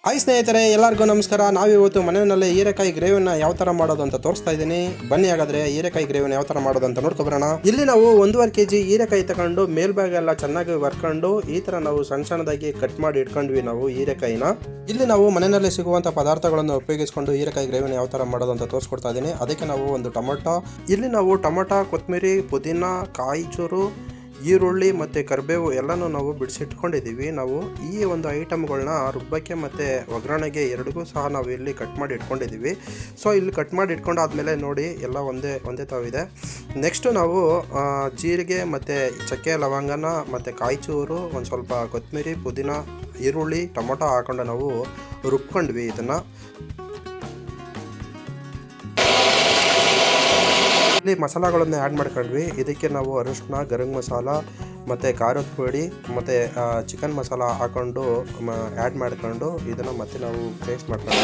Hi ಸ್ನೇಹಿತರೆ, ಎಲ್ಲರಿಗೂ ನಮಸ್ಕಾರ. ನಾವಿವತ್ತು ಮನೆಯಲ್ಲೇ ಹೀರೆಕಾಯಿ ಗ್ರೇವಿನ ಯಾವ ಥರ ಮಾಡೋದು ಅಂತ ತೋರಿಸ್ತಾ ಇದ್ದೀನಿ. ಬನ್ನಿ ಹಾಗಾದ್ರೆ ಹೀರೆಕಾಯಿ ಗ್ರೇವಿನ ಯಾವ ಥರ ಮಾಡೋದು ಅಂತ ನೋಡ್ಕೊಬರೋಣ. ಇಲ್ಲಿ ನಾವು 1.5 kg ಹೀರೆಕಾಯಿ ತಗೊಂಡು ಮೇಲ್ಭಾಗ ಎಲ್ಲ ಚೆನ್ನಾಗಿ ಬರ್ಕೊಂಡು ಈ ಥರ ನಾವು ಸಣ್ಣ ಸಣ್ಣದಾಗಿ ಕಟ್ ಮಾಡಿ ಇಟ್ಕೊಂಡ್ವಿ ನಾವು ಹೀರೆಕಾಯಿನ. ಇಲ್ಲಿ ನಾವು ಮನೆಯಲ್ಲೇ ಸಿಗುವಂಥ ಪದಾರ್ಥಗಳನ್ನು ಉಪಯೋಗಿಸ್ಕೊಂಡು ಹೀರೆಕಾಯಿ ಗ್ರೇವಿನ ಯಾವ ಥರ ಮಾಡೋದು ಅಂತ ತೋರಿಸ್ಕೊಡ್ತಾ ಇದ್ದೀನಿ. ಅದಕ್ಕೆ ನಾವು ಒಂದು ಟೊಮೊಟೊ, ಇಲ್ಲಿ ನಾವು ಟೊಮೊಟೊ, ಕೊತ್ತಂಬರಿ, ಪುದೀನ, ಕಾಯಿ ಚೂರು, ಈರುಳ್ಳಿ ಮತ್ತು ಕರಿಬೇವು ಎಲ್ಲನೂ ನಾವು ಬಿಡಿಸಿಟ್ಕೊಂಡಿದ್ದೀವಿ. ನಾವು ಈ ಒಂದು ಐಟಮ್ಗಳನ್ನ ರುಬ್ಬಕ್ಕೆ ಮತ್ತು ಒಗ್ಗರಣೆಗೆ ಎರಡಿಗೂ ಸಹ ನಾವು ಇಲ್ಲಿ ಕಟ್ ಮಾಡಿ ಇಟ್ಕೊಂಡಿದ್ದೀವಿ. ಸೊ ಇಲ್ಲಿ ಕಟ್ ಮಾಡಿ ಇಟ್ಕೊಂಡಾದ್ಮೇಲೆ ನೋಡಿ ಎಲ್ಲ ಒಂದೇ ತಾವಿದೆ. ನೆಕ್ಸ್ಟು ನಾವು ಜೀರಿಗೆ ಮತ್ತು ಚಕ್ಕೆ ಲವಂಗನ ಮತ್ತು ಕಾಯಿ ಚೂರು, ಒಂದು ಸ್ವಲ್ಪ ಕೊತ್ತಂಬರಿ, ಪುದೀನ, ಈರುಳ್ಳಿ, ಟೊಮೊಟೊ ಹಾಕೊಂಡು ನಾವು ರುಬ್ಕೊಂಡ್ವಿ. ಇದನ್ನು ಇಲ್ಲಿ ಮಸಾಲಗಳನ್ನು ಆ್ಯಡ್ ಮಾಡ್ಕೊಂಡ್ವಿ. ಇದಕ್ಕೆ ನಾವು ಅರಿಶಿನ, ಗರಂ ಮಸಾಲ ಮತ್ತು ಖಾರದ ಪುಡಿ ಮತ್ತು ಚಿಕನ್ ಮಸಾಲ ಹಾಕ್ಕೊಂಡು ಆ್ಯಡ್ ಮಾಡ್ಕೊಂಡು ಇದನ್ನು ಮತ್ತೆ ನಾವು ಪೇಸ್ಟ್ ಮಾಡ್ಕೊಂಡು,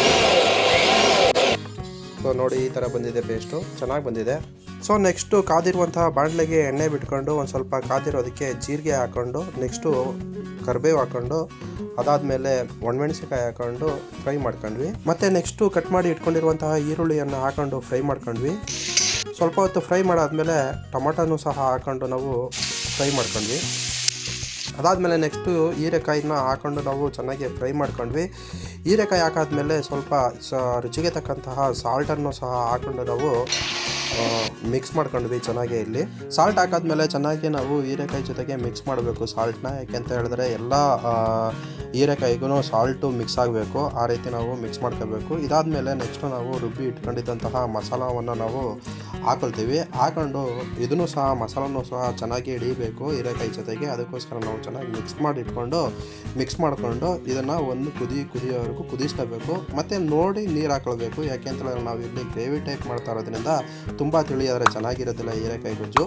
ಸೊ ನೋಡಿ ಈ ಥರ ಬಂದಿದೆ. ಪೇಸ್ಟು ಚೆನ್ನಾಗಿ ಬಂದಿದೆ. ಸೊ ನೆಕ್ಸ್ಟು ಕಾದಿರುವಂತಹ ಬಾಣಲೆಗೆ ಎಣ್ಣೆ ಬಿಟ್ಕೊಂಡು ಒಂದು ಸ್ವಲ್ಪ ಕಾದಿರೋದಕ್ಕೆ ಜೀರಿಗೆ ಹಾಕ್ಕೊಂಡು, ನೆಕ್ಸ್ಟು ಕರಿಬೇವು ಹಾಕ್ಕೊಂಡು, ಅದಾದಮೇಲೆ ಒಣಮೆಣಸಿನ್ಕಾಯಿ ಹಾಕ್ಕೊಂಡು ಫ್ರೈ ಮಾಡ್ಕೊಂಡ್ವಿ. ಮತ್ತು ನೆಕ್ಸ್ಟು ಕಟ್ ಮಾಡಿ ಇಟ್ಕೊಂಡಿರುವಂತಹ ಈರುಳ್ಳಿಯನ್ನು ಹಾಕ್ಕೊಂಡು ಫ್ರೈ ಮಾಡ್ಕೊಂಡ್ವಿ. ಸ್ವಲ್ಪ ಹೊತ್ತು ಫ್ರೈ ಮಾಡಾದಮೇಲೆ ಟೊಮೊಟೊನೂ ಸಹ ಹಾಕ್ಕೊಂಡು ನಾವು ಫ್ರೈ ಮಾಡ್ಕೊಂಡ್ವಿ. ಅದಾದಮೇಲೆ ನೆಕ್ಸ್ಟು ಹೀರೆಕಾಯಿನ ಹಾಕ್ಕೊಂಡು ನಾವು ಚೆನ್ನಾಗಿ ಫ್ರೈ ಮಾಡ್ಕೊಂಡ್ವಿ. ಹೀರೆಕಾಯಿ ಹಾಕಾದ್ಮೇಲೆ ಸ್ವಲ್ಪ ರುಚಿಗೆ ತಕ್ಕಂತಹ ಸಾಲ್ಟನ್ನು ಸಹ ಹಾಕ್ಕೊಂಡು ನಾವು ಮಿಕ್ಸ್ ಮಾಡ್ಕೊಂಡ್ವಿ ಚೆನ್ನಾಗಿ. ಇಲ್ಲಿ ಸಾಲ್ಟ್ ಹಾಕಾದ್ಮೇಲೆ ಚೆನ್ನಾಗಿ ನಾವು ಹೀರೆಕಾಯಿ ಜೊತೆಗೆ ಮಿಕ್ಸ್ ಮಾಡಬೇಕು ಸಾಲ್ಟ್ನ. ಯಾಕೆಂತ ಹೇಳಿದ್ರೆ ಎಲ್ಲ ಹೀರೆಕಾಯಿಗೂ ಸಾಲ್ಟು ಮಿಕ್ಸ್ ಆಗಬೇಕು, ಆ ರೀತಿ ನಾವು ಮಿಕ್ಸ್ ಮಾಡ್ಕೋಬೇಕು. ಇದಾದಮೇಲೆ ನೆಕ್ಸ್ಟು ನಾವು ರುಬ್ಬಿ ಇಟ್ಕೊಂಡಿದ್ದಂತಹ ಮಸಾಲವನ್ನು ನಾವು ಹಾಕೊಳ್ತೀವಿ. ಹಾಕೊಂಡು ಇದನ್ನು ಸಹ ಮಸಾಲನೂ ಸಹ ಚೆನ್ನಾಗಿ ಹಿಡಿಬೇಕು ಹೀರೆಕಾಯಿ ಜೊತೆಗೆ. ಅದಕ್ಕೋಸ್ಕರ ನಾವು ಚೆನ್ನಾಗಿ ಮಿಕ್ಸ್ ಮಾಡಿಕೊಂಡು ಇದನ್ನು ಒಂದು ಕುದಿಯೋವರೆಗೂ ಕುದಿಸ್ಕೋಬೇಕು. ಮತ್ತು ನೋಡಿ ನೀರು ಹಾಕೊಳ್ಬೇಕು. ಯಾಕೆಂತಂದರೆ ನಾವು ಇಲ್ಲಿ ಗ್ರೇವಿ ಟೈಪ್ ಮಾಡ್ತಾ ಇರೋದ್ರಿಂದ ತುಂಬ ತಿಳಿಯಾದರೆ ಚೆನ್ನಾಗಿರೋದಿಲ್ಲ ಹೀರೆಕಾಯಿ ಗೊಜ್ಜು.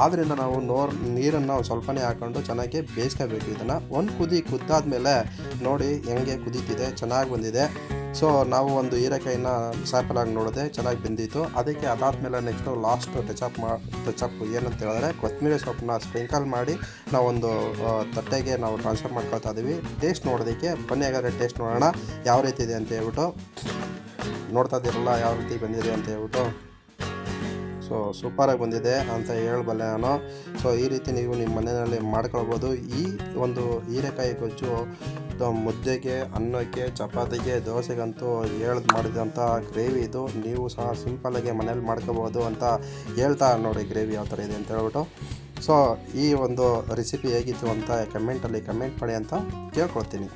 ಆದ್ದರಿಂದ ನಾವು ನೀರನ್ನು ಸ್ವಲ್ಪನೇ ಹಾಕ್ಕೊಂಡು ಚೆನ್ನಾಗಿ ಬೇಯಿಸ್ಕೋಬೇಕು. ಇದನ್ನು ಒಂದು ಕುದ್ದಾದ್ಮೇಲೆ ನೋಡಿ ಹೆಂಗೆ ಕುದೀತಿದೆ, ಚೆನ್ನಾಗಿ ಬಂದಿದೆ. ಸೊ ನಾವು ಒಂದು ಹೀರೆಕಾಯಿನ ಸ್ಯಾಂಪಲ್ ಆಗಿ ನೋಡಿದೆ, ಚೆನ್ನಾಗಿ ಬೆಂದಿತ್ತು. ಅದಕ್ಕೆ ಅದಾದಮೇಲೆ ನೆಕ್ಸ್ಟು ಲಾಸ್ಟ್ ಟಚಪ್ ಏನಂತ ಹೇಳಿದ್ರೆ ಕೊತ್ತಂಬರಿ ಸೊಪ್ಪನ್ನ ಸ್ಪ್ರಿಂಕಲ್ ಮಾಡಿ ನಾವೊಂದು ತಟ್ಟೆಗೆ ನಾವು ಟ್ರಾನ್ಸ್ಫರ್ ಮಾಡ್ಕೊಳ್ತಾ ಇದ್ದೀವಿ. ಟೇಸ್ಟ್ ನೋಡೋದಕ್ಕೆ ಬನ್ನಿ ಹಾಗಾದ್ರೆ ಟೇಸ್ಟ್ ನೋಡೋಣ ಯಾವ ರೀತಿ ಇದೆ ಅಂತ ಹೇಳ್ಬಿಟ್ಟು. ನೋಡ್ತಾ ಇದ್ದೀರಲ್ಲ ಯಾವ ರೀತಿ ಬಂದಿದೆ ಅಂತ ಹೇಳ್ಬಿಟ್ಟು. ಸೊ ಸೂಪರಾಗಿ ಬಂದಿದೆ ಅಂತ ಹೇಳಬಲ್ಲೆ ನಾನು. ಸೊ ಈ ರೀತಿ ನೀವು ನಿಮ್ಮ ಮನೆಯಲ್ಲಿ ಮಾಡ್ಕೊಳ್ಬೋದು. ಈ ಒಂದು ಹೀರೆಕಾಯಿ ಗೊಜ್ಜು ಮುದ್ದೆಗೆ, ಅನ್ನಕ್ಕೆ, ಚಪಾತಿಗೆ, ದೋಸೆಗಂತೂ ಮಾಡಿದಂಥ ಗ್ರೇವಿ ಇದು. ನೀವು ಸಹ ಸಿಂಪಲ್ಲಾಗಿ ಮನೇಲಿ ಮಾಡ್ಕೋಬೋದು ಅಂತ ಹೇಳ್ತಾ ನೋಡಿ ಗ್ರೇವಿ ಯಾವ ಥರ ಇದೆ ಅಂತ ಹೇಳ್ಬಿಟ್ಟು. ಸೊ ಈ ಒಂದು ರೆಸಿಪಿ ಹೇಗಿತ್ತು ಅಂತ ಕಮೆಂಟ್ ಮಾಡಿ ಅಂತ ಕೇಳ್ಕೊಳ್ತೀನಿ.